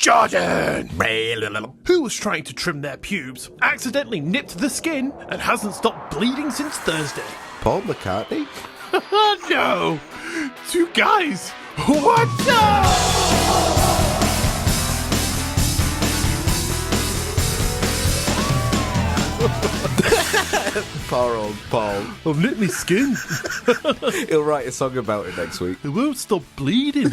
Jordan, who was trying to trim their pubes, accidentally nipped the skin, and hasn't stopped bleeding since Thursday. Paul McCartney? No! Two guys! What's up? Poor old Paul. I've nipped my skin. He'll write a song about it next week. It won't stop bleeding.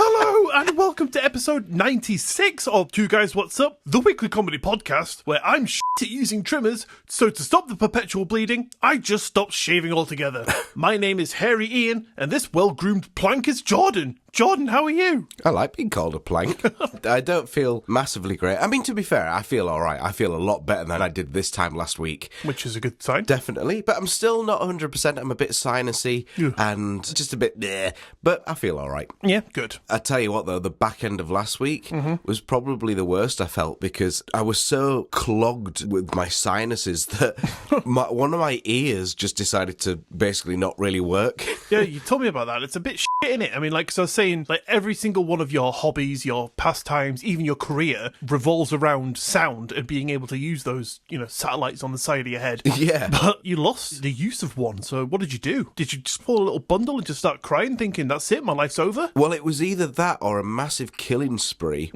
Hello and welcome to episode 96 of Two Guys What's Up, the weekly comedy podcast where I'm shit at using trimmers, so to stop the perpetual bleeding, I just stopped shaving altogether. My name is Hairy Iain, and this well-groomed plank is Jordan. Jordan, how are you? I like being called a plank. I don't feel massively great. I mean, to be fair, I feel all right. I feel a lot better than I did this time last week. Which is a good sign. Definitely. But I'm still not 100%. I'm a bit sinusy and just a bit bleh. But I feel all right. Yeah, good. I tell you what, though, the back end of last week was probably the worst I felt because I was so clogged with my sinuses that one of my ears just decided to basically not really work. Yeah, you told me about that. It's a bit shit, innit? I mean, like, so I was saying, like, every single one of your hobbies, your pastimes, even your career revolves around sound and being able to use those, satellites on the side of your head. Yeah. But you lost the use of one, so what did you do? Did you just pull a little bundle and just start crying, thinking, that's it, my life's over? Well, it was either that or a massive killing spree.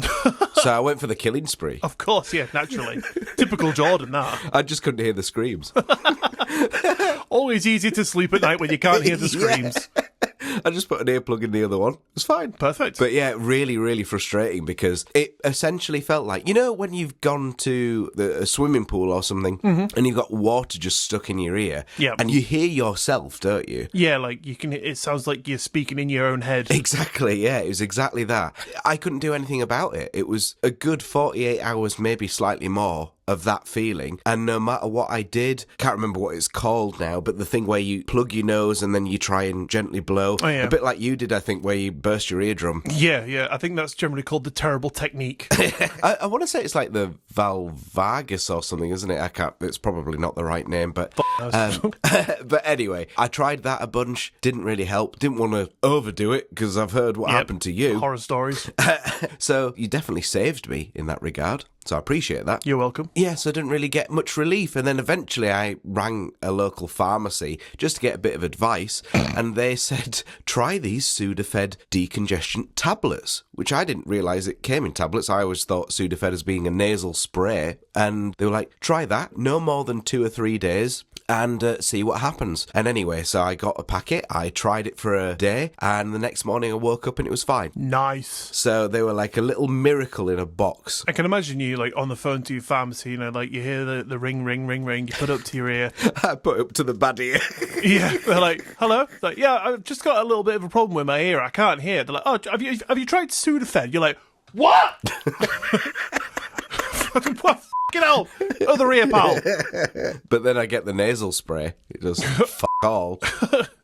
So I went for the killing spree. Of course, yeah, naturally. Typical Jordan, that. I just couldn't hear the screams. Always easy to sleep at night when you can't hear the screams. I just put an earplug in the other one. It was fine. Perfect. But yeah, really, really frustrating because it essentially felt like, when you've gone to a swimming pool or something and you've got water just stuck in your ear and you hear yourself, don't you? Yeah, like it sounds like you're speaking in your own head. Exactly, yeah, it was exactly that. I couldn't do anything about it. It was a good 48 hours, maybe slightly more, of that feeling, and no matter what I did, can't remember what it's called now, but the thing where you plug your nose and then you try and gently blow, a bit like you did, I think, where you burst your eardrum. Yeah, I think that's generally called the terrible technique. I want to say it's like the Valvagus or something, isn't it? It's probably not the right name, but but anyway, I tried that a bunch, didn't really help, didn't want to overdo it because I've heard what happened to you. Horror stories. So you definitely saved me in that regard. So I appreciate that. You're welcome. Yes, I didn't really get much relief. And then eventually I rang a local pharmacy just to get a bit of advice. And they said, try these Sudafed decongestion tablets, which I didn't realise it came in tablets. I always thought Sudafed as being a nasal spray. And they were like, try that, no more than 2 or 3 days, and see what happens. And anyway, so I got a packet, I tried it for a day, and the next morning I woke up and it was fine. Nice. So they were like a little miracle in a box. I can imagine you like on the phone to your pharmacy, like you hear the ring, you put it up to your ear. I put it up to the bad ear. Yeah, they're like, hello? Like, yeah, I've just got a little bit of a problem with my ear, I can't hear. They're like, oh, have you tried Sudafed? You're like, what? What? Fucking hell! Other ear, pal. But then I get the nasal spray. It does fuck all.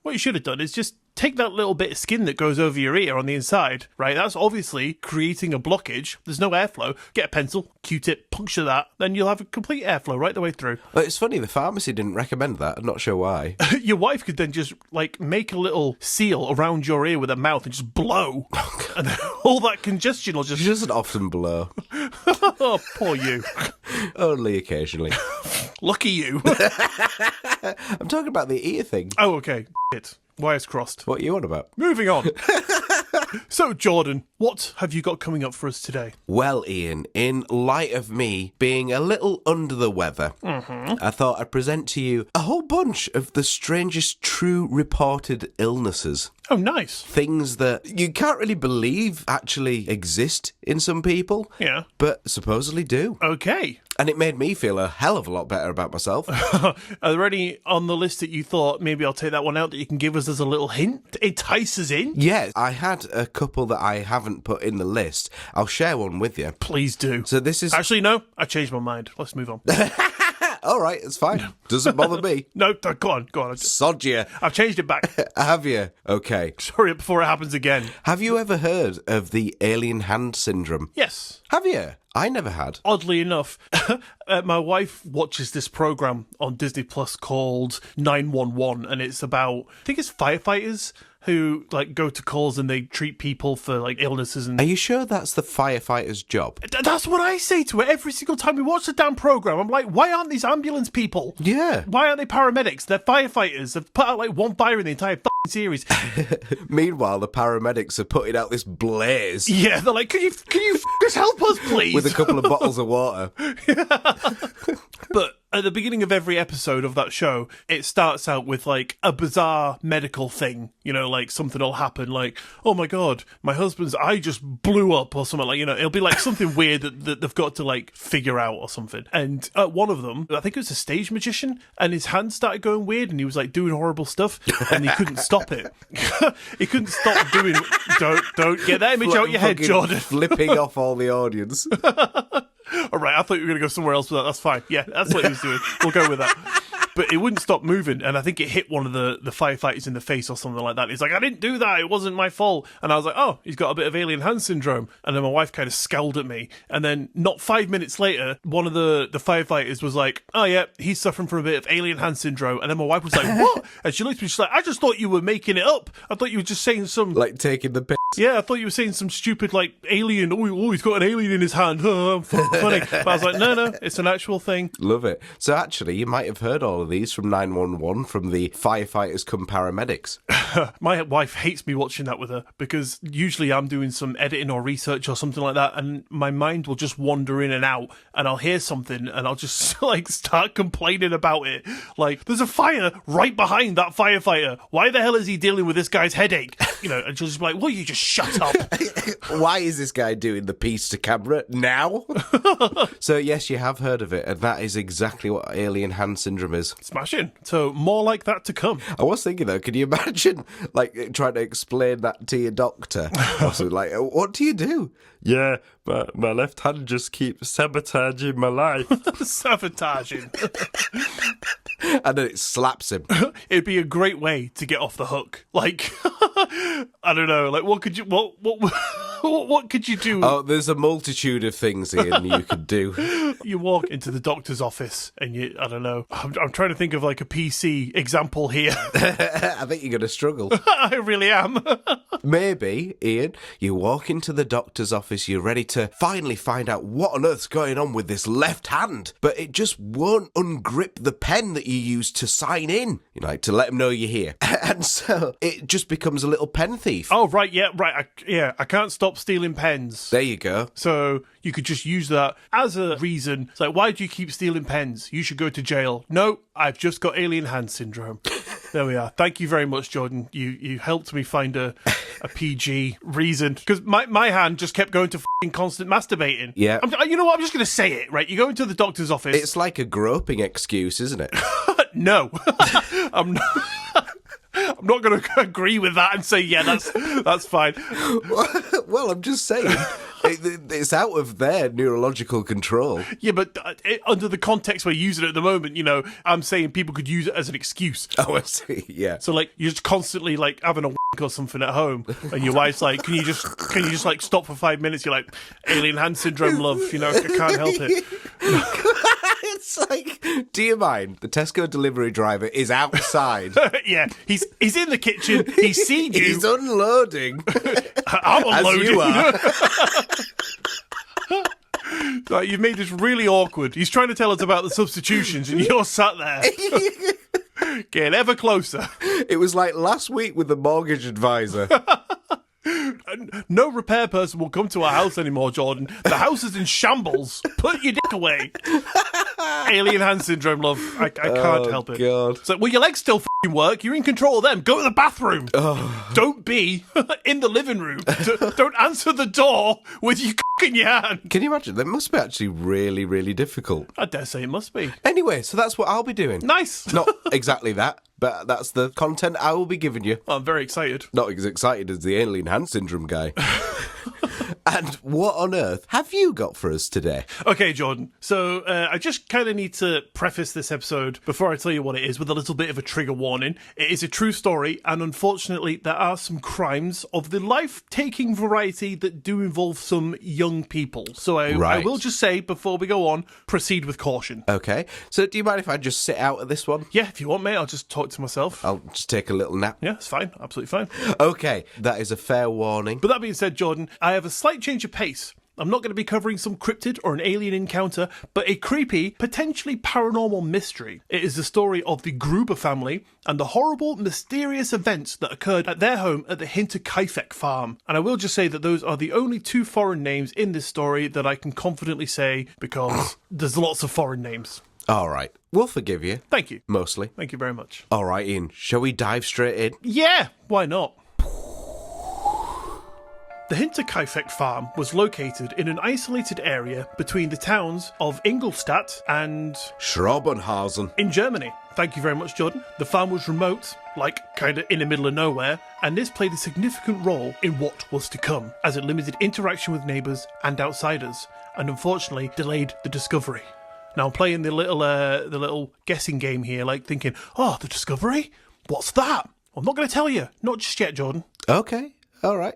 What you should have done is just take that little bit of skin that goes over your ear on the inside, right? That's obviously creating a blockage. There's no airflow. Get a pencil, Q-tip, puncture that, then you'll have a complete airflow right the way through. Well, it's funny, the pharmacy didn't recommend that. I'm not sure why. Your wife could then just, make a little seal around your ear with her mouth and just blow. And then all that congestion will just... She doesn't often blow. Oh, poor you. Only occasionally. Lucky you. I'm talking about the ear thing. Oh, okay. Shit. Wires crossed. What are you on about? Moving on. So, Jordan, what have you got coming up for us today? Well, Iain, in light of me being a little under the weather, I thought I'd present to you a whole bunch of the strangest true reported illnesses. Oh, nice. Things that you can't really believe actually exist in some people, but supposedly do. Okay. And it made me feel a hell of a lot better about myself. Are there any on the list that you thought, maybe I'll take that one out, that you can give us as a little hint? Entice us in? Yeah, I had a couple that I haven't put in the list. I'll share one with you. Please do. So this is... Actually, no, I changed my mind. Let's move on. All right, it's fine. Doesn't bother me. No, go on. Sod you. I've changed it back. Have you? Okay. Sorry, before it happens again. Have you ever heard of the alien hand syndrome? Yes. Have you? I never had. Oddly enough, my wife watches this program on Disney Plus called 911, and it's about, I think it's firefighters who like go to calls and they treat people for like illnesses and. Are you sure that's the firefighter's job? That's what I say to it every single time we watch the damn program. I'm like, why aren't these ambulance people? Yeah. Why aren't they paramedics? They're firefighters. They've put out like one fire in the entire fucking series. Meanwhile, the paramedics are putting out this blaze. Yeah, they're like, can you just help us, please? With a couple of bottles of water. But at the beginning of every episode of that show, it starts out with like a bizarre medical thing, you know, like something will happen, like, oh my god, my husband's eye just blew up or something, like, you know, it'll be like something weird that they've got to like figure out or something. And one of them, I think it was a stage magician, and his hand started going weird and he was like doing horrible stuff and he couldn't stop it. He couldn't stop doing, don't get that image out your head, Jordan. Flipping off all the audience. All right, I thought you were going to go somewhere else with that. That's fine. Yeah, that's what he was doing. We'll go with that. But it wouldn't stop moving, and I think it hit one of the firefighters in the face or something like that. He's like, I didn't do that. It wasn't my fault. And I was like, oh, he's got a bit of alien hand syndrome. And then my wife kind of scowled at me. And then not 5 minutes later, one of the firefighters was like, oh, yeah, he's suffering from a bit of alien hand syndrome. And then my wife was like, what? And she looked at me, she's like, I just thought you were making it up. I thought you were just saying some... Like taking the piss. Yeah, I thought you were saying some stupid, like, alien. Oh, he's got an alien in his hand. Oh, funny. But I was like, no, it's an actual thing. Love it. So actually, you might have heard all of these from 911 from the firefighters come paramedics. My wife hates me watching that with her because usually I'm doing some editing or research or something like that, and my mind will just wander in and out, and I'll hear something and I'll just like start complaining about it. Like, there's a fire right behind that firefighter. Why the hell is he dealing with this guy's headache? You know, and she'll just be like, well, you just shut up. Why is this guy doing the piece to camera now? So yes, you have heard of it, and that is exactly what alien hand syndrome is. Smashing. So more like that to come. I was thinking though, can you imagine like trying to explain that to your doctor? Also, like, what do you do? Yeah, my left hand just keeps sabotaging my life. Sabotaging. And then it slaps him. It'd be a great way to get off the hook. Like, I don't know. Like, what could you what could you do? Oh, there's a multitude of things, Ian, you could do. You walk into the doctor's office and I don't know. I'm trying to think of like a PC example here. I think you're going to struggle. I really am. Maybe, Ian, you walk into the doctor's office, you're ready to finally find out what on earth's going on with this left hand, but it just won't ungrip the pen that you used to sign in, you know, like to let them know you're here. And so it just becomes a little pen thief. Oh, right, yeah, right. I can't stop stealing pens. There you go. So you could just use that as a reason. It's like, why do you keep stealing pens? You should go to jail. No, I've just got alien hand syndrome. There we are. Thank you very much, Jordan. You helped me find a PG reason. Because my hand just kept going to f***ing constant masturbating. Yeah. You know what? I'm just going to say it, right? You go into the doctor's office. It's like a groping excuse, isn't it? No. I'm not going to agree with that and say, yeah, that's fine. Well, I'm just saying, it's out of their neurological control. Yeah, but under the context we're using it at the moment, you know, I'm saying people could use it as an excuse. Oh, I see, yeah. So, like, you're just constantly, like, having a wank or something at home, and your wife's like, can you just, like, stop for 5 minutes? You're like, alien hand syndrome, love, you know, I can't help it. It's like, do you mind? The Tesco delivery driver is outside. Yeah, he's in the kitchen. He's seen you. He's unloading. I'm unloading. As you are. Like, you've made this really awkward. He's trying to tell us about the substitutions, and you're sat there. Getting ever closer. It was like last week with the mortgage advisor. No repair person will come to our house anymore, Jordan. The house is in shambles. Put your dick away. Alien hand syndrome, love. I can't help it. God. So, well, your legs still f***ing work. You're in control of them. Go to the bathroom. Oh. Don't be in the living room. Don't answer the door with your cock in your hand. Can you imagine? That must be actually really, really difficult. I dare say it must be. Anyway, so that's what I'll be doing. Nice. Not exactly that, but that's the content I will be giving you. I'm very excited. Not as excited as the alien hand syndrome guy. And what on earth have you got for us today? Okay, Jordan. So I just kind of need to preface this episode before I tell you what it is with a little bit of a trigger warning. It is a true story, and unfortunately, there are some crimes of the life-taking variety that do involve some young people. So I will just say, before we go on, proceed with caution. Okay. So do you mind if I just sit out of this one? Yeah, if you want, mate, I'll just talk to myself. I'll just take a little nap. Yeah, it's fine. Absolutely fine. Okay, that is a fair warning. But that being said, Jordan, I have a slight change of pace. I'm not going to be covering some cryptid or an alien encounter, but a creepy, potentially paranormal mystery. It is the story of the Gruber family and the horrible, mysterious events that occurred at their home at the Hinterkaifeck farm. And I will just say that those are the only two foreign names in this story that I can confidently say because there's lots of foreign names. All right. We'll forgive you. Thank you. Mostly. Thank you very much. All right, Ian. Shall we dive straight in? Yeah, why not? The Hinterkaifeck farm was located in an isolated area between the towns of Ingolstadt and Schrobenhausen. in Germany. Thank you very much, Jordan. The farm was remote, like kind of in the middle of nowhere, and this played a significant role in what was to come, as it limited interaction with neighbours and outsiders, and unfortunately delayed the discovery. Now I'm playing the little guessing game here, like thinking, oh, the discovery? What's that? I'm not going to tell you. Not just yet, Jordan. Okay. All right.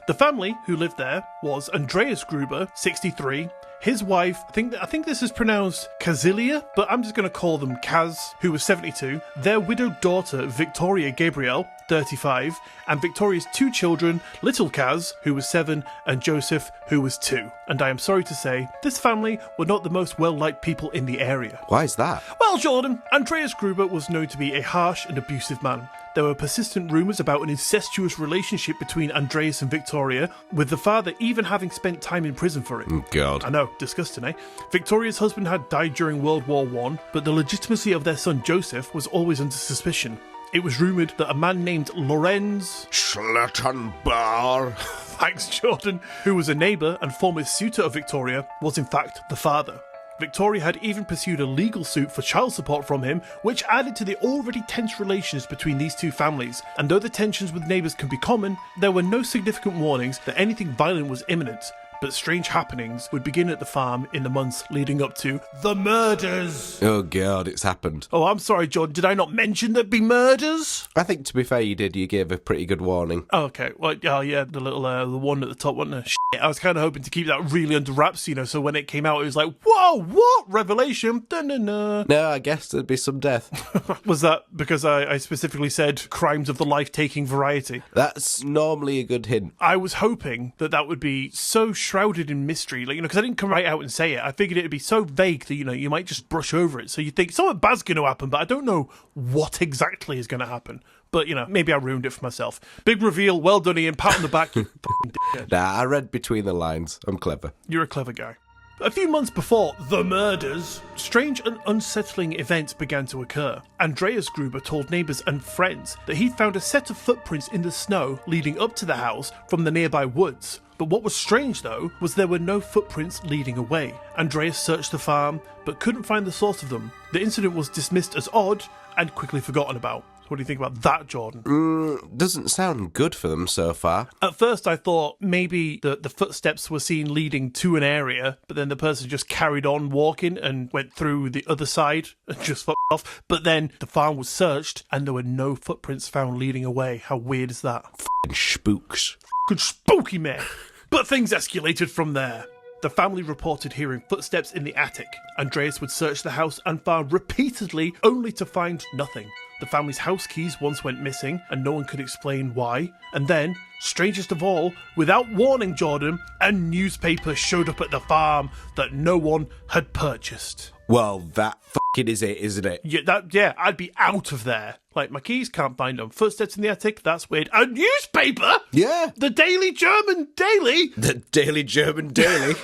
The family who lived there was Andreas Gruber, 63, his wife, I think this is pronounced Kazilia, but I'm just going to call them Kaz, who was 72, their widowed daughter Victoria Gabriel, 35, and Victoria's two children, little Kaz, who was 7, and Joseph, who was 2. And I am sorry to say, this family were not the most well-liked people in the area. Why is that? Well, Jordan, Andreas Gruber was known to be a harsh and abusive man. There were persistent rumours about an incestuous relationship between Andreas and Victoria, with the father even having spent time in prison for it. God. I know, disgusting, eh? Victoria's husband had died during World War I, but the legitimacy of their son Joseph was always under suspicion. It was rumoured that a man named Lorenz Schlattenbar, thanks Jordan, who was a neighbour and former suitor of Victoria, was in fact the father. Victoria had even pursued a legal suit for child support from him, which added to the already tense relations between these two families. And though the tensions with neighbours can be common, there were no significant warnings that anything violent was imminent. But strange happenings would begin at the farm in the months leading up to the murders. Oh, God, it's happened. Oh, I'm sorry, John. Did I not mention there'd be murders? I think, to be fair, you did. You gave a pretty good warning. Oh, okay. Well, yeah, the little, the one at the top, wasn't there? Shit. I was kind of hoping to keep that really under wraps, so when it came out, it was like, whoa, what? Revelation? Dun-dun-dun. No, I guess there'd be some death. Was that because I specifically said crimes of the life-taking variety? That's normally a good hint. I was hoping that would be so shrouded in mystery, because I didn't come right out and say it. I figured it'd be so vague that, you might just brush over it. So you think something bad's going to happen, but I don't know what exactly is going to happen. But, maybe I ruined it for myself. Big reveal, well done, Ian, pat on the back, you fucking dickhead. Nah, I read between the lines. I'm clever. You're a clever guy. A few months before the murders, strange and unsettling events began to occur. Andreas Gruber told neighbours and friends that he'd found a set of footprints in the snow leading up to the house from the nearby woods. But what was strange, though, was there were no footprints leading away. Andreas searched the farm, but couldn't find the source of them. The incident was dismissed as odd and quickly forgotten about. What do you think about that, Jordan? Doesn't sound good for them so far. At first, I thought maybe the footsteps were seen leading to an area, but then the person just carried on walking and went through the other side and just fucked off. But then the farm was searched and there were no footprints found leading away. How weird is that? F***ing spooks. Good spooky, man. But things escalated from there. The family reported hearing footsteps in the attic. Andreas would search the house and farm repeatedly, only to find nothing. The family's house keys once went missing, and no one could explain why. And then, strangest of all, without warning Jordan, a newspaper showed up at the farm that no one had purchased. Well, that f***ing is it, isn't it? Yeah, I'd be out of there. Like, my keys, can't find them. Footsteps in the attic, that's weird. A newspaper? Yeah. The Daily German Daily? The Daily German Daily.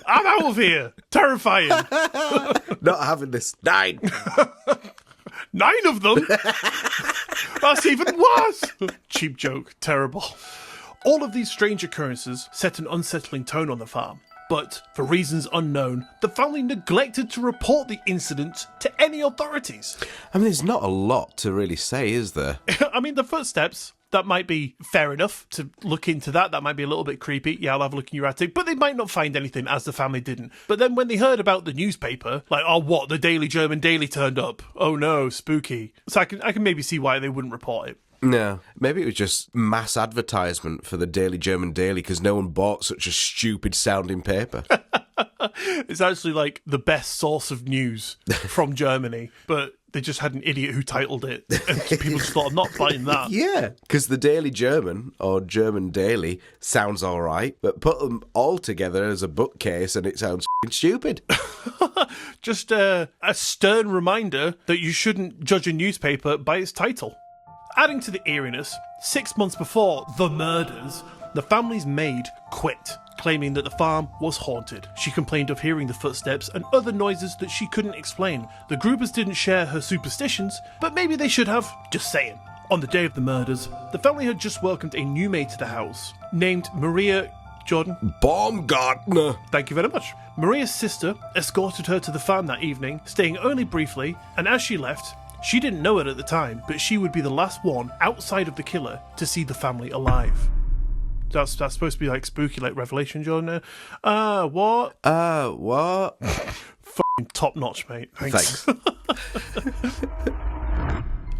I'm out of here. Terrifying. Not having this. 9. 9 of them? That's even worse. Cheap joke. Terrible. All of these strange occurrences set an unsettling tone on the farm. But, for reasons unknown, the family neglected to report the incident to any authorities. I mean, there's not a lot to really say, is there? I mean, the footsteps, that might be fair enough to look into that. That might be a little bit creepy. Yeah, I'll have a look in your attic. But they might not find anything, as the family didn't. But then when they heard about the newspaper, like, oh, what? The Daily German Daily turned up. Oh no, spooky. So I can maybe see why they wouldn't report it. No, maybe it was just mass advertisement for the Daily German Daily because no one bought such a stupid sounding paper. It's actually like the best source of news from Germany, but they just had an idiot who titled it, and people just thought, I'm not buying that. Yeah, because the Daily German, or German Daily, sounds all right, but put them all together as a bookcase and it sounds stupid. Just a stern reminder that you shouldn't judge a newspaper by its title. Adding to the eeriness, 6 months before the murders, the family's maid quit, claiming that the farm was haunted. She complained of hearing the footsteps and other noises that she couldn't explain. The groupers didn't share her superstitions, but maybe they should have, just saying. On the day of the murders, the family had just welcomed a new maid to the house, named Maria Jordan. Baumgartner. Thank you very much. Maria's sister escorted her to the farm that evening, staying only briefly, and as she left, she didn't know it at the time, but she would be the last one outside of the killer to see the family alive. That's supposed to be like spooky, like Revelation, Jordan. What? What? Fucking top notch, mate. Thanks.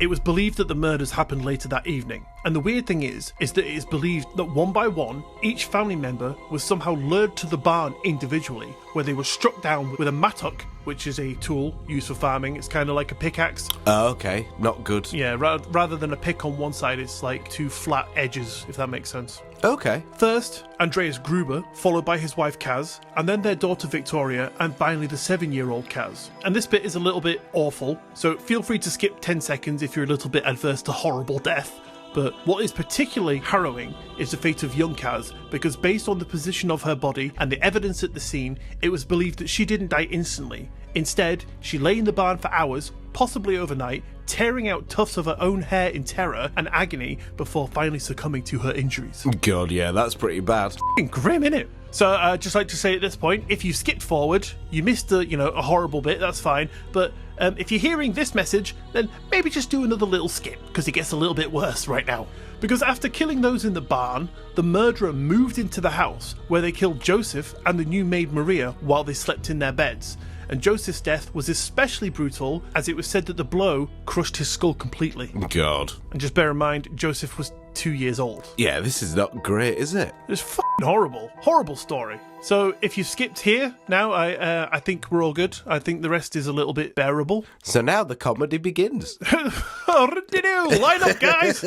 It was believed that the murders happened later that evening, and the weird thing is that it is believed that one by one, each family member was somehow lured to the barn individually, where they were struck down with a mattock, which is a tool used for farming. It's kind of like a pickaxe. Oh, okay. Not good. Yeah, rather than a pick on one side, it's like two flat edges, if that makes sense. Okay. First, Andreas Gruber, followed by his wife Kaz, and then their daughter Victoria, and finally the 7-year-old Kaz. And this bit is a little bit awful, so feel free to skip 10 seconds if you're a little bit adverse to horrible death. But what is particularly harrowing is the fate of young Kaz, because based on the position of her body and the evidence at the scene, it was believed that she didn't die instantly. Instead, she lay in the barn for hours, possibly overnight, tearing out tufts of her own hair in terror and agony before finally succumbing to her injuries. God, yeah, that's pretty bad. F***ing grim, innit? So I'd just like to say at this point, if you skipped forward, you missed a horrible bit, that's fine. But if you're hearing this message, then maybe just do another little skip, because it gets a little bit worse right now. Because after killing those in the barn, the murderer moved into the house, where they killed Joseph and the new maid Maria while they slept in their beds. And Joseph's death was especially brutal, as it was said that the blow crushed his skull completely. God. And just bear in mind, Joseph was 2 years old. Yeah, this is not great, is it? It's f***ing horrible. Horrible story. So if you've skipped here, now I think we're all good. I think the rest is a little bit bearable. So now the comedy begins. Line up, guys.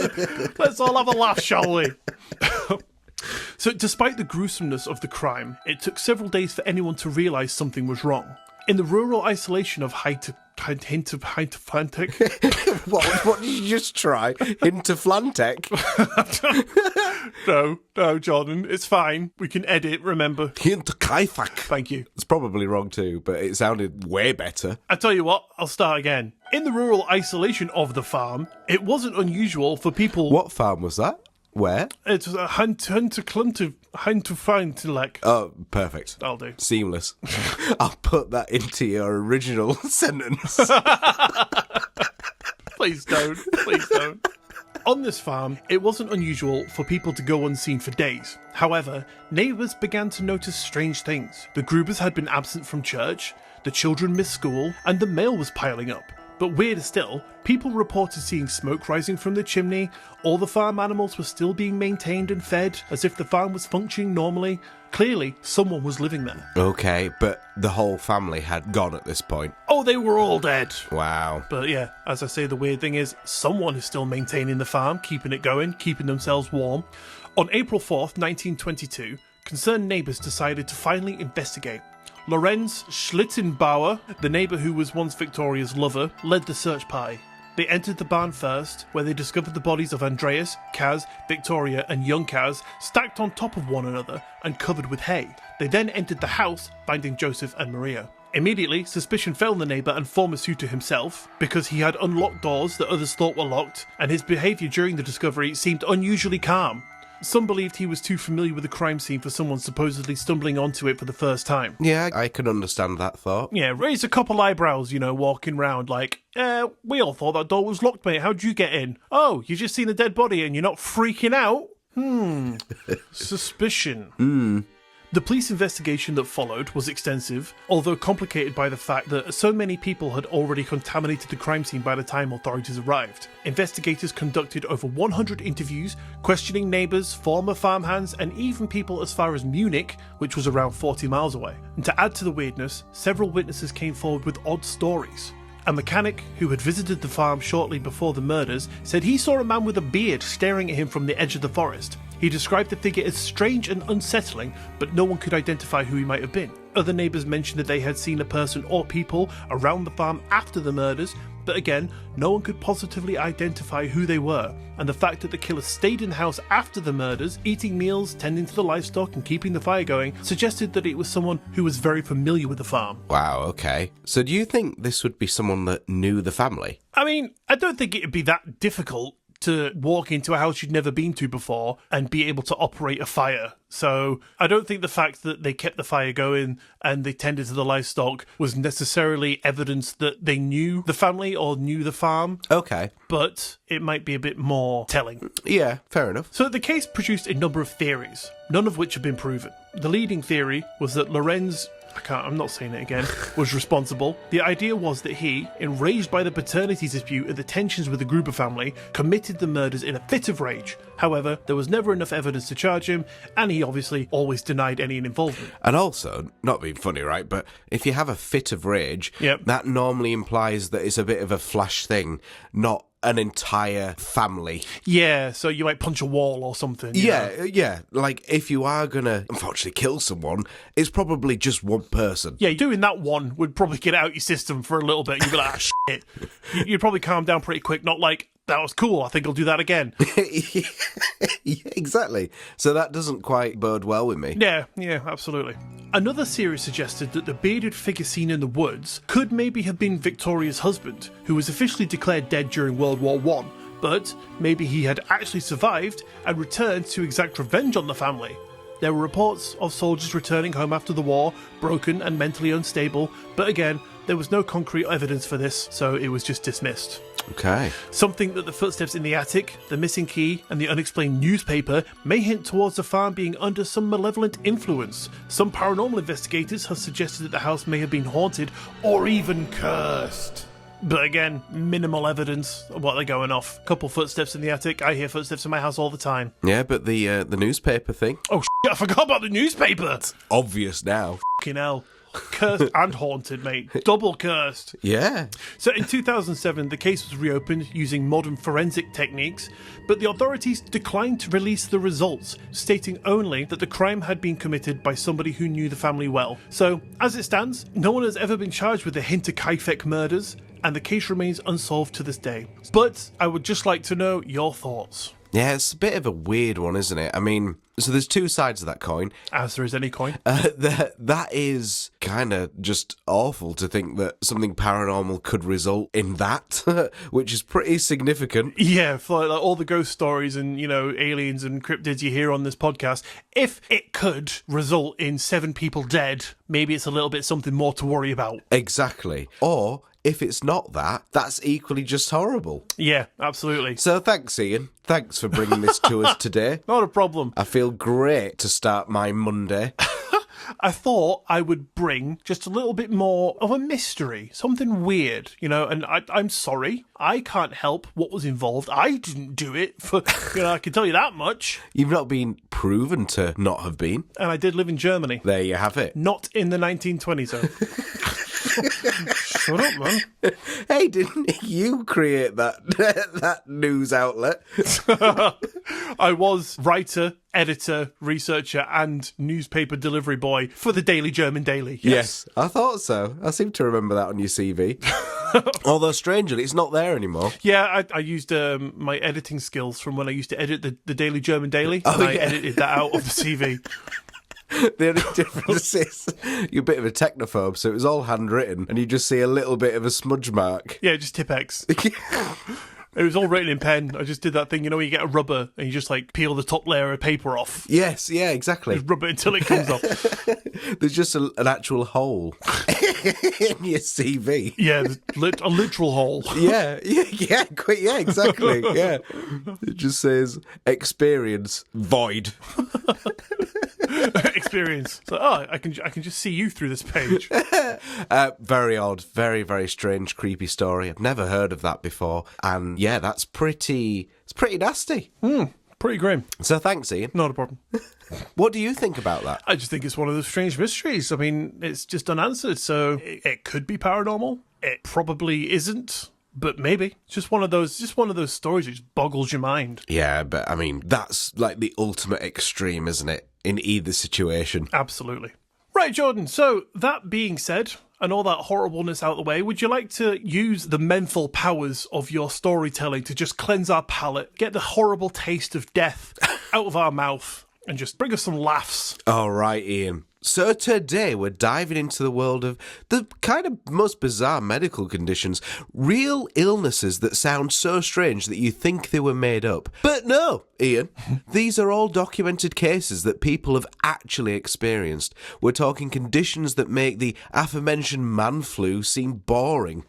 Let's all have a laugh, shall we? So despite the gruesomeness of the crime, it took several days for anyone to realise something was wrong. In the rural isolation of Hinterflantek. What did you just try? Hinterflantek? No, Jordan, it's fine. We can edit, remember. Hinterkaifak. Thank you. It's probably wrong too, but it sounded way better. I tell you what, I'll start again. In the rural isolation of the farm, it wasn't unusual for people... What farm was that? Where? It's a Hinterflantek. Oh, perfect. I'll do. Seamless. I'll put that into your original sentence. Please don't. Please don't. On this farm, it wasn't unusual for people to go unseen for days. However, neighbours began to notice strange things. The Grubers had been absent from church, the children missed school, and the mail was piling up. But weirder still, people reported seeing smoke rising from the chimney, all the farm animals were still being maintained and fed, as if the farm was functioning normally. Clearly, someone was living there. Okay, but the whole family had gone at this point. Oh, they were all dead. Wow. But yeah, as I say, the weird thing is, someone is still maintaining the farm, keeping it going, keeping themselves warm. On April 4th, 1922, concerned neighbours decided to finally investigate. Lorenz Schlittenbauer, the neighbour who was once Victoria's lover, led the search party. They entered the barn first, where they discovered the bodies of Andreas, Kaz, Victoria and young Kaz stacked on top of one another and covered with hay. They then entered the house, finding Joseph and Maria. Immediately, suspicion fell on the neighbour and former suitor himself, because he had unlocked doors that others thought were locked, and his behaviour during the discovery seemed unusually calm. Some believed he was too familiar with the crime scene for someone supposedly stumbling onto it for the first time. Yeah, I can understand that thought. Yeah, raise a couple eyebrows, walking round like, we all thought that door was locked, mate. How'd you get in? Oh, you just seen a dead body and you're not freaking out? Suspicion. The police investigation that followed was extensive, although complicated by the fact that so many people had already contaminated the crime scene by the time authorities arrived. Investigators conducted over 100 interviews, questioning neighbours, former farmhands, and even people as far as Munich, which was around 40 miles away. And to add to the weirdness, several witnesses came forward with odd stories. A mechanic who had visited the farm shortly before the murders said he saw a man with a beard staring at him from the edge of the forest. He described the figure as strange and unsettling, but no one could identify who he might have been. Other neighbours mentioned that they had seen a person or people around the farm after the murders, but again, no one could positively identify who they were, and the fact that the killer stayed in the house after the murders, eating meals, tending to the livestock and keeping the fire going, suggested that it was someone who was very familiar with the farm. Wow, okay. So do you think this would be someone that knew the family? I mean, I don't think it'd be that difficult to walk into a house you'd never been to before and be able to operate a fire. So I don't think the fact that they kept the fire going and they tended to the livestock was necessarily evidence that they knew the family or knew the farm. Okay. But it might be a bit more telling. Yeah, fair enough. So the case produced a number of theories, none of which have been proven. The leading theory was that Lorenz, I'm not saying it again, was responsible. The idea was that he, enraged by the paternity dispute and the tensions with the Gruber family, committed the murders in a fit of rage. However, there was never enough evidence to charge him, and he obviously always denied any involvement. And also, not being funny, right, but if you have a fit of rage, Yep. that normally implies that it's a bit of a flash thing, not an entire family. Yeah, so you might punch a wall or something. you know? Yeah. Like, if you are gonna, unfortunately, kill someone, it's probably just one person. Yeah, doing that one would probably get out your system for a little bit. You'd be like, shit. You'd probably calm down pretty quick, not like, that was cool, I think I'll do that again. Yeah, exactly. So that doesn't quite bode well with me. Yeah, absolutely. Another theory suggested that the bearded figure seen in the woods could maybe have been Victoria's husband, who was officially declared dead during World War I, but maybe he had actually survived and returned to exact revenge on the family. There were reports of soldiers returning home after the war, broken and mentally unstable, but again, there was no concrete evidence for this, so it was just dismissed. Okay. Something that the footsteps in the attic, the missing key, and the unexplained newspaper may hint towards the farm being under some malevolent influence. Some paranormal investigators have suggested that the house may have been haunted or even cursed. But again, minimal evidence of what they're going off. Couple footsteps in the attic. I hear footsteps in my house all the time. Yeah, but the newspaper thing? Oh, shit, I forgot about the newspaper. It's obvious now. Fucking hell. Cursed and haunted, mate. Double cursed. Yeah. So in 2007, the case was reopened using modern forensic techniques, but the authorities declined to release the results, stating only that the crime had been committed by somebody who knew the family well. So, as it stands, no one has ever been charged with the Hinterkaifeck murders, and the case remains unsolved to this day. But I would just like to know your thoughts. Yeah, it's a bit of a weird one, isn't it? I mean, so there's two sides of that coin. As there is any coin. That is kind of just awful to think that something paranormal could result in that, which is pretty significant. Yeah, for like all the ghost stories and, aliens and cryptids you hear on this podcast, if it could result in 7 people dead, maybe it's a little bit something more to worry about. Exactly. Or if it's not that, that's equally just horrible. Yeah, absolutely. So thanks, Ian. Thanks for bringing this to us today. Not a problem. I feel great to start my Monday. I thought I would bring just a little bit more of a mystery, something weird, and I'm sorry, I can't help what was involved. I didn't do it for, I can tell you that much. You've not been proven to not have been. And I did live in Germany. There you have it. Not in the 1920s, though. Shut up, man. Hey, didn't you create that news outlet? I was writer, editor, researcher, and newspaper delivery boy for the Daily German Daily. Yes, I thought so. I seem to remember that on your CV. Although, strangely, it's not there anymore. Yeah, I used my editing skills from when I used to edit the Daily German Daily, and I edited that out of the CV. The only difference is you're a bit of a technophobe, so it was all handwritten, and you just see a little bit of a smudge mark. Yeah, just Tipex. It was all written in pen. I just did that thing, where you get a rubber and you just like peel the top layer of paper off. Yes, yeah, exactly. Just rub it until it comes off. There's just an actual hole in your CV. Yeah, a literal hole. Yeah, exactly. Yeah, it just says experience void. Experience. So, I can just see you through this page. Very odd, very, very strange, creepy story. I've never heard of that before, and yeah, it's pretty nasty. Pretty grim. So thanks, Ian. Not a problem. What do you think about that? I just think it's one of those strange mysteries. I mean, it's just unanswered, so it could be paranormal. It probably isn't, but maybe. It's just one of those stories that just boggles your mind. Yeah, but I mean, that's like the ultimate extreme, isn't it? In either situation. Absolutely. Right, Jordan, so that being said, and all that horribleness out of the way, would you like to use the mental powers of your storytelling to just cleanse our palate, get the horrible taste of death out of our mouth, and just bring us some laughs? All right, Ian. So today we're diving into the world of the kind of most bizarre medical conditions, real illnesses that sound so strange that you think they were made up. But no, Ian, these are all documented cases that people have actually experienced. We're talking conditions that make the aforementioned man flu seem boring.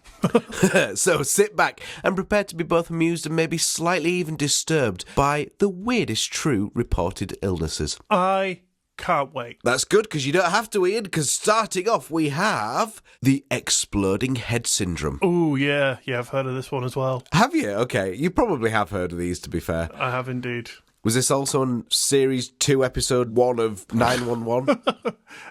So sit back and prepare to be both amused and maybe slightly even disturbed by the weirdest true reported illnesses. I can't wait. That's good, because you don't have to, Ian, because starting off we have the exploding head syndrome. Oh, yeah, I've heard of this one as well. Have you? Okay, you probably have heard of these, to be fair. I have indeed. Was this also on Series 2, Episode 1 of 911?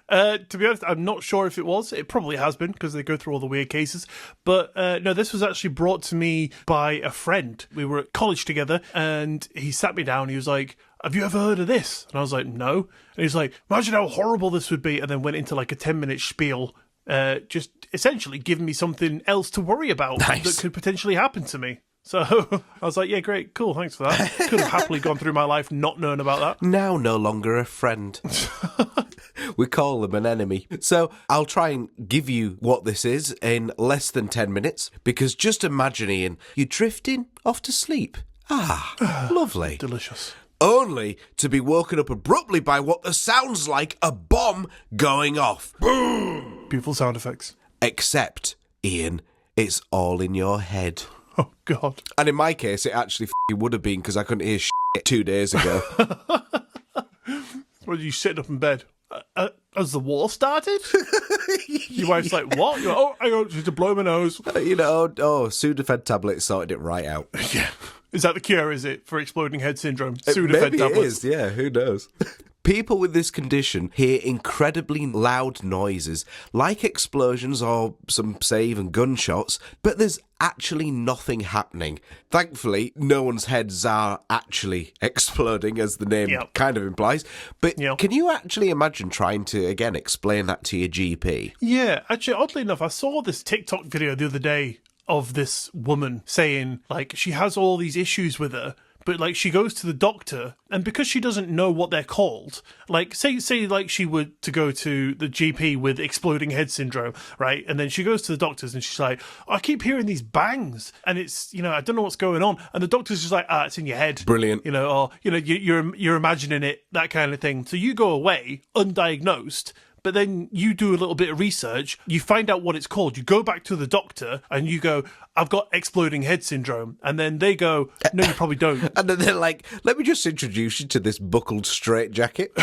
To be honest, I'm not sure if it was. It probably has been, because they go through all the weird cases. But no, this was actually brought to me by a friend. We were at college together, and he sat me down. He was like, have you ever heard of this? And I was like, no. And he's like, imagine how horrible this would be. And then went into like a 10-minute spiel, just essentially giving me something else to worry about that could potentially happen to me. So I was like, yeah, great, cool, thanks for that. Could have happily gone through my life not knowing about that. Now no longer a friend. We call them an enemy. So I'll try and give you what this is in less than 10 minutes, because just imagine, Ian, you're drifting off to sleep. Lovely. Delicious. Only to be woken up abruptly by what sounds like a bomb going off. Boom! Beautiful sound effects. Except, Ian, it's all in your head. Oh, God. And in my case, it actually would have been, because I couldn't hear 2 days ago. What, you sitting up in bed? Has the war started? Your wife's like, what? You're like, I got to blow my nose. Sudafed tablets sorted it right out. Yeah. Is that the cure, is it, for exploding head syndrome? Sudafed Maybe tablets. it is, yeah, who knows? People with this condition hear incredibly loud noises, like explosions or some say even gunshots, but there's actually nothing happening. Thankfully, no one's heads are actually exploding, as the name kind of implies. But can you actually imagine trying to, again, explain that to your GP? Yeah, actually, oddly enough, I saw this TikTok video the other day of this woman saying, like, she has all these issues with her, but, like, she goes to the doctor, and because she doesn't know what they're called, like, say, like, she were to go to the GP with exploding head syndrome, right? And then she goes to the doctors, and she's like, I keep hearing these bangs, and it's, I don't know what's going on. And the doctor's just like, it's in your head. Brilliant. Or, you're imagining it, that kind of thing. So you go away, undiagnosed, but then you do a little bit of research, you find out what it's called, you go back to the doctor and you go, I've got exploding head syndrome. And then they go, no, you probably don't. And then they're like, let me just introduce you to this buckled straitjacket.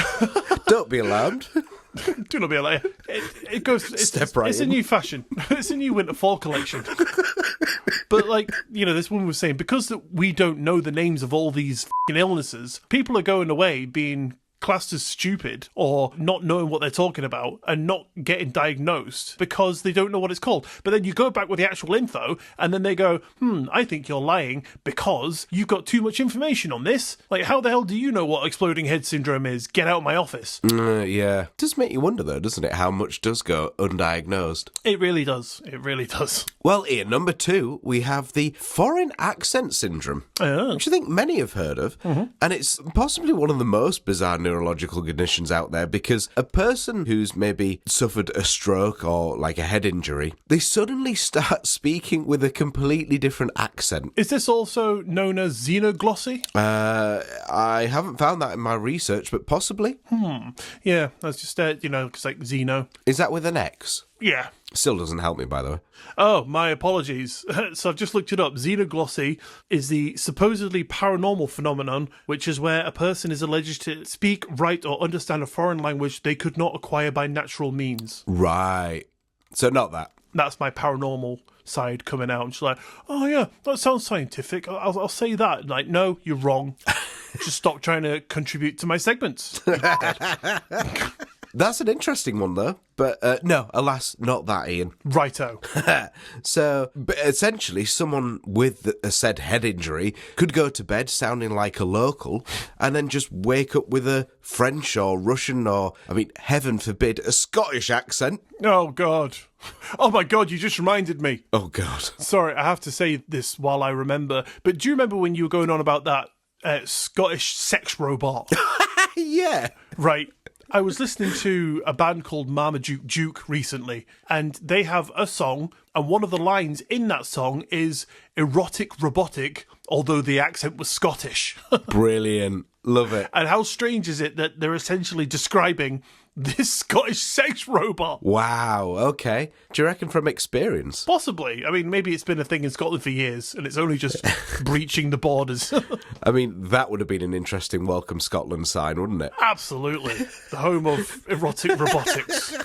Don't be alarmed. Do not be alarmed. It goes, Step right it's a new fashion. It's a new winter fall collection. But this woman was saying, because we don't know the names of all these illnesses, people are going away being classed as stupid or not knowing what they're talking about and not getting diagnosed because they don't know what it's called. But then you go back with the actual info and then they go, I think you're lying because you've got too much information on this. Like, how the hell do you know what exploding head syndrome is? Get out of my office. Yeah. It does make you wonder, though, doesn't it, how much does go undiagnosed? It really does. It really does. Well, Ian, number 2, we have the foreign accent syndrome, which I think many have heard of, and it's possibly one of the most bizarre neurological conditions out there, because a person who's maybe suffered a stroke or like a head injury, they suddenly start speaking with a completely different accent. Is this also known as xenoglossy? I haven't found that in my research, but possibly. Yeah, that's just, it's like xeno. Is that with an X? Yeah. Still doesn't help me, by the way. Oh, my apologies. So I've just looked it up. Xenoglossy is the supposedly paranormal phenomenon, which is where a person is alleged to speak, write, or understand a foreign language they could not acquire by natural means. Right. So not that. That's my paranormal side coming out. And she's like, oh yeah, that sounds scientific. I'll say that. Like, no, you're wrong. Just stop trying to contribute to my segments. That's an interesting one, though. But no, alas, not that, Ian. Righto. So, but essentially, someone with a said head injury could go to bed sounding like a local and then just wake up with a French or Russian or, I mean, heaven forbid, a Scottish accent. Oh, God. Oh, my God, you just reminded me. Oh, God. Sorry, I have to say this while I remember. But do you remember when you were going on about that Scottish sex robot? Yeah. Right. I was listening to a band called Marmaduke Duke recently, and they have a song, and one of the lines in that song is erotic robotic, although the accent was Scottish. Brilliant. Love it. And how strange is it that they're essentially describing this Scottish sex robot? Wow, okay. Do you reckon from experience? Possibly. I mean, maybe it's been a thing in Scotland for years, and it's only just breaching the borders. I mean, that would have been an interesting Welcome Scotland sign, wouldn't it? Absolutely. The home of erotic robotics.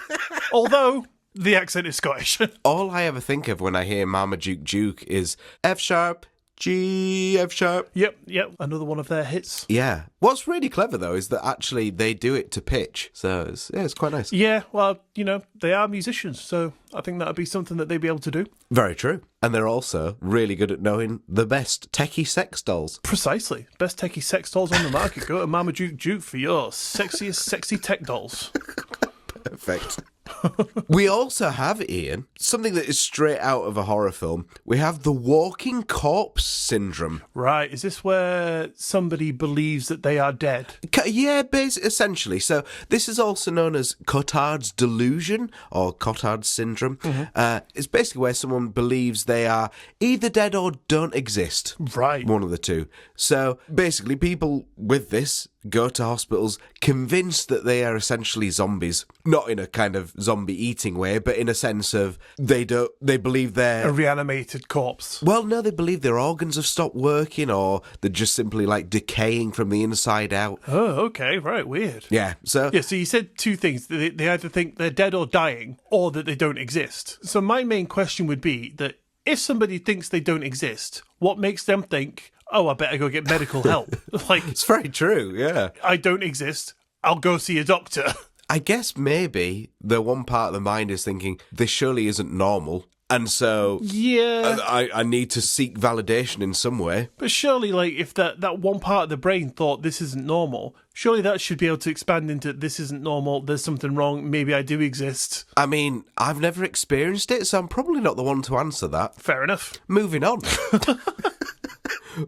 Although the accent is Scottish. All I ever think of when I hear Marmaduke Duke is F sharp, G, F sharp. Yep. Another one of their hits. Yeah. What's really clever, though, is that actually they do it to pitch. So it's quite nice. Yeah, well, they are musicians, so I think that would be something that they'd be able to do. Very true. And they're also really good at knowing the best techie sex dolls. Precisely. Best techie sex dolls on the market. Go to Marmaduke Duke for your sexiest sexy tech dolls. Perfect. We also have, Ian, something that is straight out of a horror film. We have the walking corpse syndrome. Right. Is this where somebody believes that they are dead? Yeah, essentially. So this is also known as Cotard's delusion or Cotard's syndrome. Mm-hmm. It's basically where someone believes they are either dead or don't exist. Right. One of the two. So basically, people with this go to hospitals convinced that they are essentially zombies. Not in a kind of zombie eating way, but in a sense of they believe they're a reanimated corpse. Well, no, they believe their organs have stopped working, or they're just simply like decaying from the inside out. Oh, okay, right, weird. Yeah, so you said two things. They either think they're dead or dying, or that they don't exist. So my main question would be that if somebody thinks they don't exist, what makes them think, oh, I better go get medical help? Like, it's very true, yeah. I don't exist, I'll go see a doctor. I guess maybe the one part of the mind is thinking, this surely isn't normal, and so yeah, I need to seek validation in some way. But surely, like, if that one part of the brain thought this isn't normal, surely that should be able to expand into this isn't normal, there's something wrong, maybe I do exist. I mean, I've never experienced it, so I'm probably not the one to answer that. Fair enough. Moving on.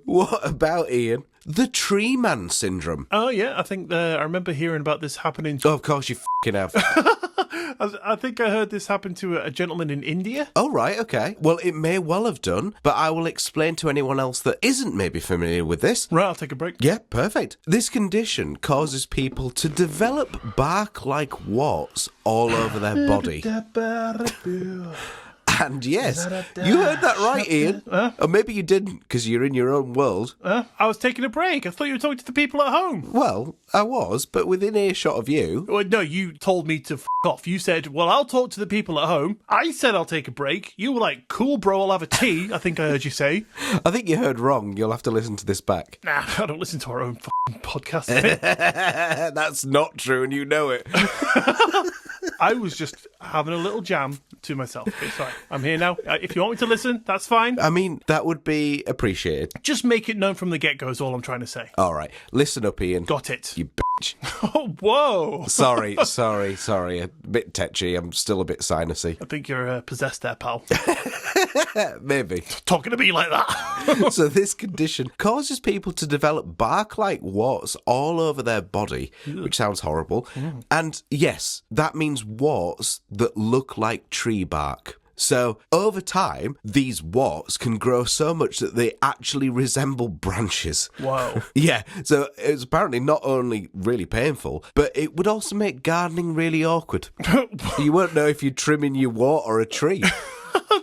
What about, Ian, the Tree Man syndrome? Oh, yeah, I think I remember hearing about this happening. Oh, of course you f***ing have. I think I heard this happen to a gentleman in India. Oh, right, okay. Well, it may well have done, but I will explain to anyone else that isn't maybe familiar with this. Right, I'll take a break. Yeah, perfect. This condition causes people to develop bark-like warts all over their body. And yes, you heard that right, Ian. Or maybe you didn't, because you're in your own world. I was taking a break. I thought you were talking to the people at home. Well, I was, but within earshot of you. Well, no, you told me to f*** off. You said, well, I'll talk to the people at home. I said I'll take a break. You were like, cool, bro, I'll have a tea, I think I heard you say. I think you heard wrong. You'll have to listen to this back. Nah, I don't listen to our own podcast. That's not true, and you know it. I was just having a little jam to myself. Okay, sorry. I'm here now. If you want me to listen, that's fine. I mean, that would be appreciated. Just make it known from the get-go is all I'm trying to say. All right. Listen up, Ian. Got it. You Oh, whoa. Sorry. A bit tetchy. I'm still a bit sinusy. I think you're possessed there, pal. Maybe. Talking to me like that. So this condition causes people to develop bark-like warts all over their body, which sounds horrible. And yes, that means warts that look like tree bark. So, over time, these warts can grow so much that they actually resemble branches. Wow. Yeah, so it's apparently not only really painful, but it would also make gardening really awkward. You won't know if you're trimming your wart or a tree.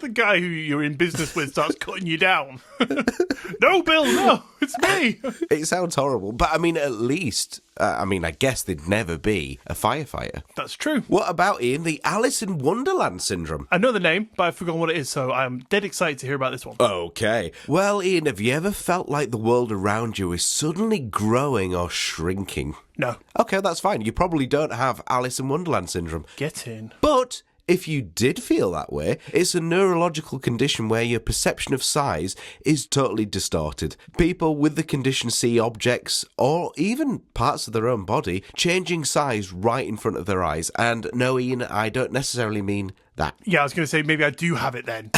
The guy who you're in business with starts cutting you down. No, Bill, no, it's me. It sounds horrible, but I mean, at least, I guess they'd never be a firefighter. That's true. What about, Ian, the Alice in Wonderland syndrome? I know the name, but I've forgotten what it is, so I'm dead excited to hear about this one. Okay. Well, Ian, have you ever felt like the world around you is suddenly growing or shrinking? No. Okay, that's fine. You probably don't have Alice in Wonderland syndrome. Get in. But if you did feel that way, it's a neurological condition where your perception of size is totally distorted. People with the condition see objects, or even parts of their own body, changing size right in front of their eyes. And no, Ian, I don't necessarily mean that. Yeah, I was going to say maybe I do have it then.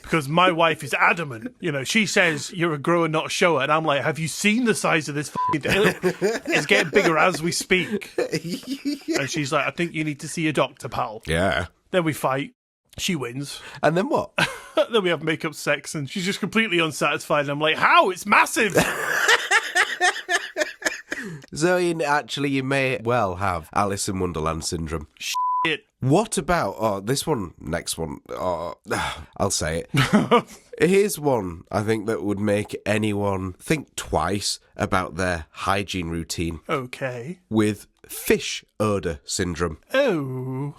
Because my wife is adamant. You know, she says you're a grower, not a shower. And I'm like, have you seen the size of this thing? It's getting bigger as we speak. And she's like, I think you need to see a doctor, pal. Yeah. Then we fight. She wins. And then what? Then we have makeup sex and she's just completely unsatisfied. And I'm like, how? It's massive. So, Ian, actually, you may well have Alice in Wonderland syndrome. Shit. What about, next one, I'll say it. Here's one I think that would make anyone think twice about their hygiene routine. Okay. With fish odour syndrome. Oh.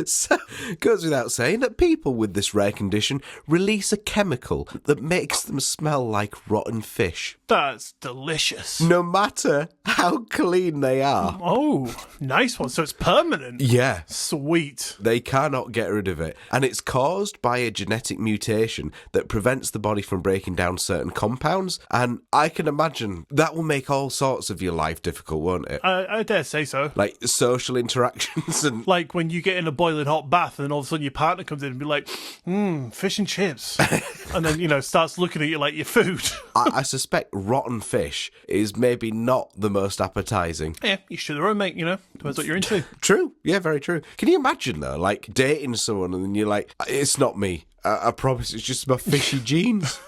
So, it goes without saying that people with this rare condition release a chemical that makes them smell like rotten fish. That's delicious. No matter how clean they are. Oh, nice one. So it's permanent. Yeah. Sweet. They cannot get rid of it. And it's caused by a genetic mutation that prevents the body from breaking down certain compounds. And I can imagine that will make all sorts of your life difficult, won't it? I dare say so. Like social interactions and... Like when you get in a boiling hot bath and all of a sudden your partner comes in and be like, fish and chips. And then, starts looking at you like your food. I suspect rotten fish is maybe not the most appetising. Yeah, each to their own, mate, Depends what you're into. True. Yeah, very true. Can you imagine, though, like, dating someone and then you're like, it's not me. I promise it's just my fishy jeans.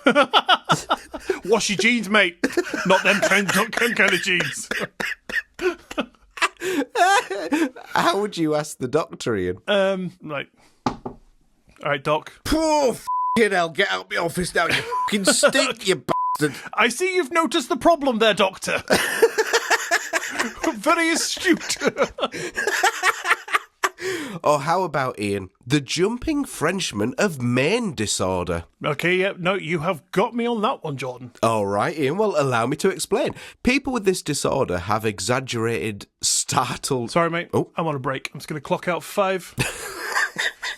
Wash your jeans, mate. Not them kind of jeans. How would you ask the doctor, Ian? Like, all right, doc. Poor f***ing hell, get out of my office now, you fucking stink, you bastard. I see you've noticed the problem there, doctor. Very astute. Or how about, Ian, the jumping Frenchman of Maine disorder? Okay, yeah, no, you have got me on that one, Jordan. All right, Ian, well, allow me to explain. People with this disorder have exaggerated, startled... Sorry, mate. Oh. I'm on a break. I'm just going to clock out 5.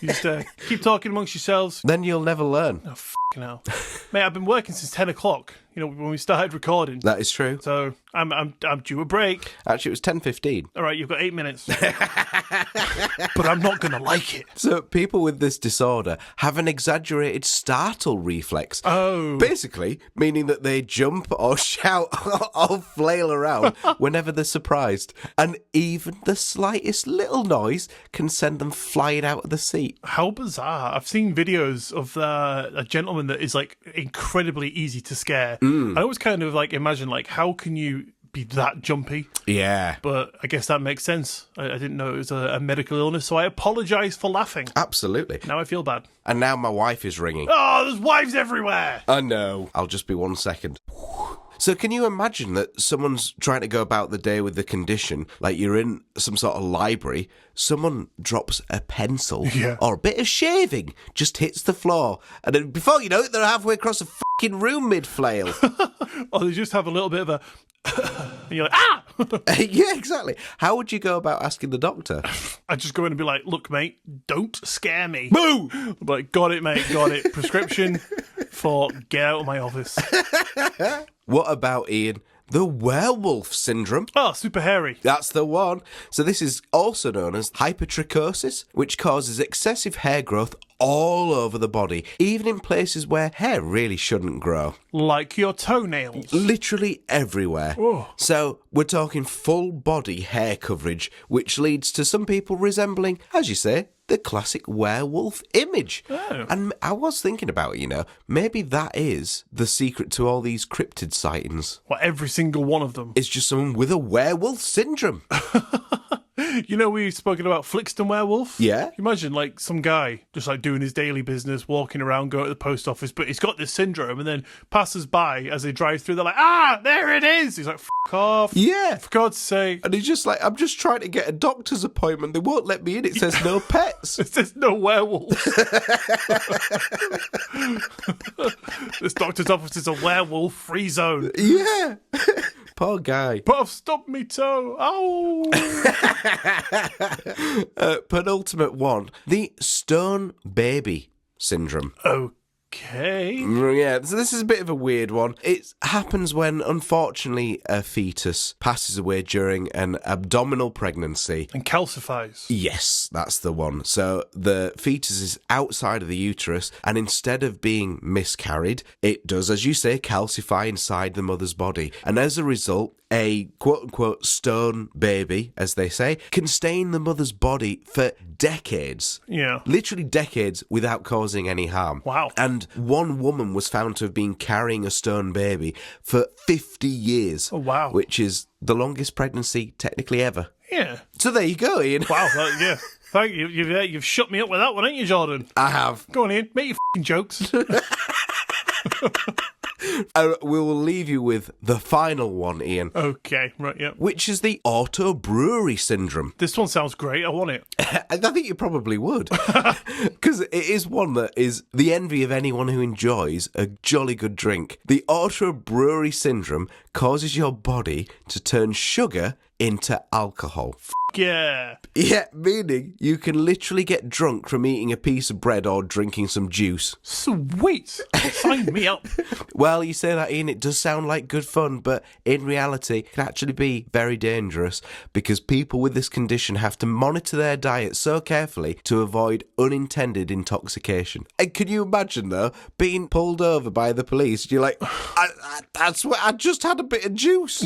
You just keep talking amongst yourselves. Then you'll never learn. Oh, f***ing hell. Mate, I've been working since 10 o'clock, when we started recording. That is true. So I'm due a break. Actually, it was 10:15. All right, you've got 8 minutes. But I'm not going to like it. So people with this disorder have an exaggerated startle reflex. Oh. Basically, meaning that they jump or shout or flail around whenever they're surprised. And even the slightest little noise can send them flying out of the seat. How bizarre. I've seen videos of a gentleman that is like incredibly easy to scare. I always kind of imagine how can you be that jumpy? Yeah. But I guess that makes sense. I didn't know it was a medical illness, so I apologise for laughing. Absolutely. Now I feel bad. And now my wife is ringing. Oh, there's wives everywhere! I know. I'll just be 1 second. So can you imagine that someone's trying to go about the day with the condition, like you're in some sort of library, someone drops a pencil or a bit of shaving, just hits the floor, and then before you know it, they're halfway across a fucking room mid-flail. Or they just have a little bit of a... and you're like, ah! Yeah, exactly. How would you go about asking the doctor? I'd just go in and be like, look, mate, don't scare me. Boo! I'm like, got it, mate, got it. Prescription for get out of my office. What about, Ian, the werewolf syndrome. Oh, super hairy. That's the one. So this is also known as hypertrichosis, which causes excessive hair growth all over the body, even in places where hair really shouldn't grow. Like your toenails. Literally everywhere. Oh. So we're talking full body hair coverage, which leads to some people resembling, as you say, the classic werewolf image. Oh. And I was thinking about it, maybe that is the secret to all these cryptid sightings. Well, every single one of them. It's just someone with a werewolf syndrome. We've spoken about Flixton werewolf? Yeah. Imagine, some guy just, doing his daily business, walking around, going to the post office, but he's got this syndrome, and then passers by, as they drive through, they're like, there it is! He's like, f*** off. Yeah. For God's sake. And he's just like, I'm just trying to get a doctor's appointment. They won't let me in. It says no pets. It says no werewolves. This doctor's office is a werewolf-free zone. Yeah. Poor guy. But I've stubbed me toe. Ow! Penultimate one. The stone baby syndrome. Okay. Yeah, so this is a bit of a weird one. It happens when, unfortunately, a fetus passes away during an abdominal pregnancy. And calcifies. Yes, that's the one. So the fetus is outside of the uterus, and instead of being miscarried, it does, as you say, calcify inside the mother's body. And as a result, a quote-unquote stone baby, as they say, can stay in the mother's body for decades. Yeah. Literally decades without causing any harm. Wow. And one woman was found to have been carrying a stone baby for 50 years. Oh, wow. Which is the longest pregnancy technically ever. Yeah. So there you go, Ian. Wow, yeah. Thank you. You've shut me up with that one, ain't you, Jordan? I have. Go on, Ian. Make your f***ing jokes. We will leave you with the final one, Ian. Okay, right, yeah. Which is the auto brewery syndrome. This one sounds great. I want it. I think you probably would. Because it is one that is the envy of anyone who enjoys a jolly good drink. The auto brewery syndrome causes your body to turn sugar into alcohol. Yeah. Yeah, meaning you can literally get drunk from eating a piece of bread or drinking some juice. Sweet. Sign me up. Well, you say that, Ian, it does sound like good fun, but in reality, it can actually be very dangerous because people with this condition have to monitor their diet so carefully to avoid unintended intoxication. And can you imagine, though, being pulled over by the police? You're like, I just had a bit of juice.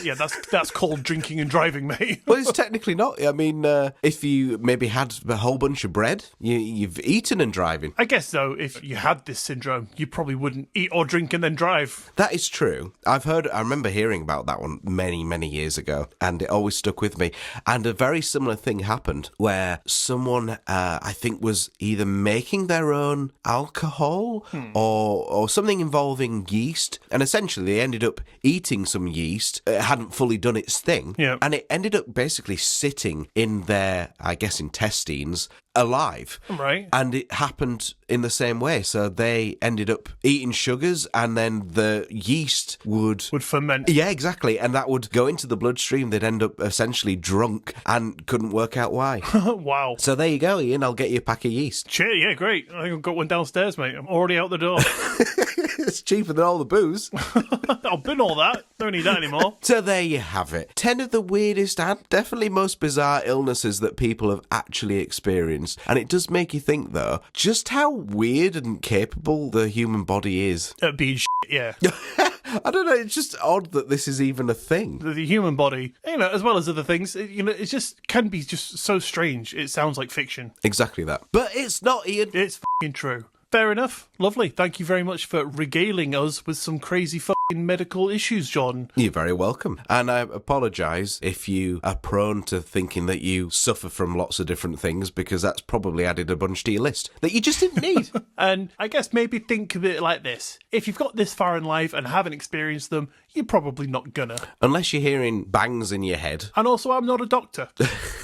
Yeah, that's called drinking and driving, mate. Well, it's technically not. I mean, if you maybe had a whole bunch of bread, you've eaten and driving. I guess, though, if you had this syndrome, you probably wouldn't eat or drink and then drive. That is true. I remember hearing about that one many, many years ago, and it always stuck with me. And a very similar thing happened where someone, I think, was either making their own alcohol or something involving yeast, and essentially they ended up eating some yeast. It hadn't fully done its thing, and it ended up basically sitting in their, I guess, intestines alive. Right. And it happened in the same way. So they ended up eating sugars, and then the yeast would ferment. Yeah, exactly. And that would go into the bloodstream. They'd end up essentially drunk and couldn't work out why. Wow. So there you go, Ian. I'll get you a pack of yeast. Cheer, yeah, great. I think I've got one downstairs, mate. I'm already out the door. It's cheaper than all the booze. I've been all that. Don't need that anymore. So there you have it. 10 of the weirdest and definitely most bizarre illnesses that people have actually experienced. And it does make you think, though, just how weird and capable the human body is. Being yeah. I don't know, it's just odd that this is even a thing. The human body, as well as other things, it just can be just so strange. It sounds like fiction. Exactly that. But it's not, Ian. It's f***ing true. Fair enough. Lovely. Thank you very much for regaling us with some crazy fucking medical issues, John. You're very welcome. And I apologise if you are prone to thinking that you suffer from lots of different things, because that's probably added a bunch to your list that you just didn't need. And I guess maybe think of it like this. If you've got this far in life and haven't experienced them, you're probably not gonna. Unless you're hearing bangs in your head. And also, I'm not a doctor.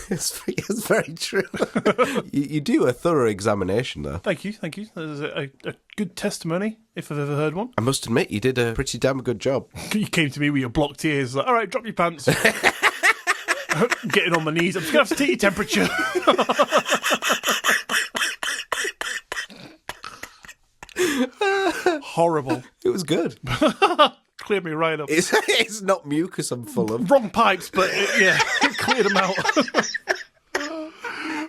It's very true. You do a thorough examination, though. Thank you. There's a good testimony, if I've ever heard one. I must admit, you did a pretty damn good job. You came to me with your blocked ears, like, all right, drop your pants. Getting on my knees. I'm just going to have to take your temperature. Horrible. It was good. cleared me right up. It's not mucus I'm full of. Wrong pipes, but yeah, it cleared them out.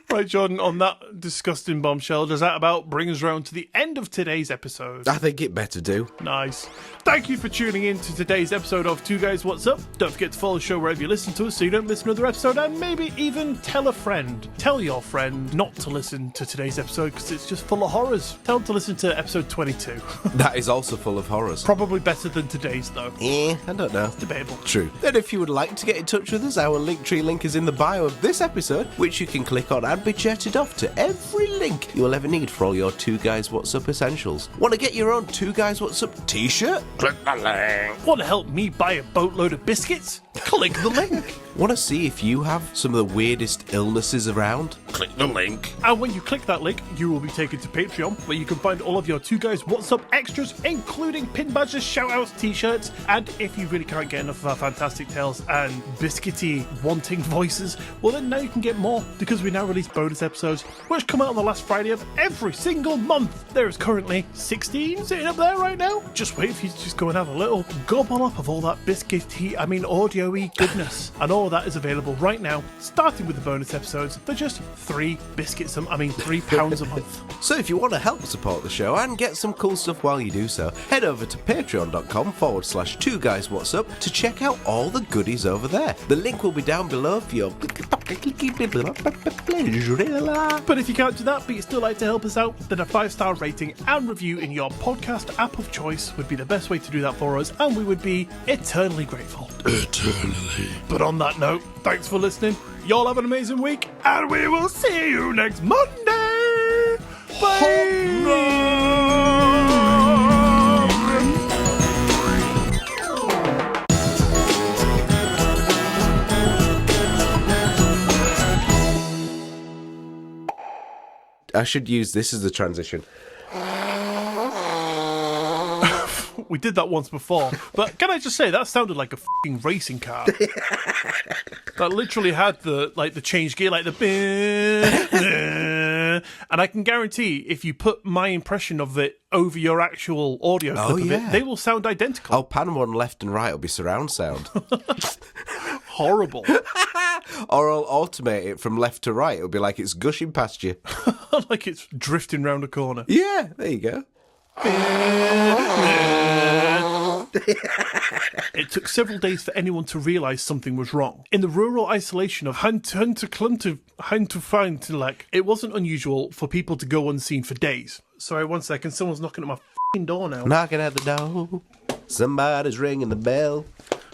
Right, Jordan, on that disgusting bombshell, does that about bring us round to the end of today's episode? I think it better do. Nice. Thank you for tuning in to today's episode of Two Guys What's Up. Don't forget to follow the show wherever you listen to us so you don't miss another episode, and maybe even tell a friend. Tell your friend not to listen to today's episode because it's just full of horrors. Tell them to listen to episode 22. That is also full of horrors. Probably better than today's, though. I don't know. Debatable. True. Then if you would like to get in touch with us, our Linktree link is in the bio of this episode, which you can click on and be jetted off to every link you will ever need for all your Two Guys What's Up essentials. Want to get your own Two Guys What's Up t-shirt? Click the link. Want to help me buy a boatload of biscuits? Click the link. Want to see if you have some of the weirdest illnesses around? Click the link. And when you click that link, you will be taken to Patreon, where you can find all of your Two Guys What's Up extras, including pin badges, shout-outs, t-shirts, and if you really can't get enough of our fantastic tales and biscuity wanting voices, well then now you can get more, because we now release bonus episodes, which come out on the last Friday of every single month. There is currently 16 sitting up there right now. Just wait for you to just go and have a little gobble up of all that audio-y goodness. And all of that is available right now, starting with the bonus episodes for just £3 a month. So if you want to help support the show and get some cool stuff while you do so, head over to patreon.com/Two Guys What's Up to check out all the goodies over there. The link will be down below for your pleasure. But if you can't do that, but you still like to help us out, then a 5-star rating and review in your podcast app of choice would be the best way to do that for us, and we would be eternally grateful. Eternally. But on that note, thanks for listening. Y'all have an amazing week, and we will see you next Monday. Bye. I should use this as the transition. We did that once before, but can I just say that sounded like a fucking racing car? That literally had the change gear, like the and I can guarantee if you put my impression of it over your actual audio clip of it, they will sound identical. I'll pan one left and right, it'll be surround sound. Horrible. Or I'll automate it from left to right, it'll be like it's gushing past you. Like it's drifting round a corner. Yeah, there you go. It took several days for anyone to realise something was wrong. In the rural isolation of Hunterfindlek, it wasn't unusual for people to go unseen for days. Sorry, one second, someone's knocking at my f***ing door now. Knocking at the door, somebody's ringing the bell.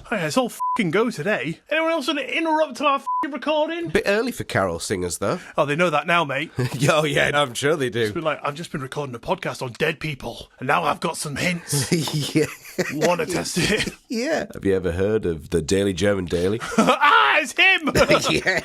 Hey, it's all f***ing go today. Anyone else want to interrupt our f***ing recording? Bit early for carol singers, though. Oh, they know that now, mate. Oh, yeah, I'm sure they do. It's been like, I've just been recording a podcast on dead people, and now I've got some hints. Yeah. Want to test it? Yeah. Have you ever heard of the Daily German Daily? Ah, it's him! Yeah.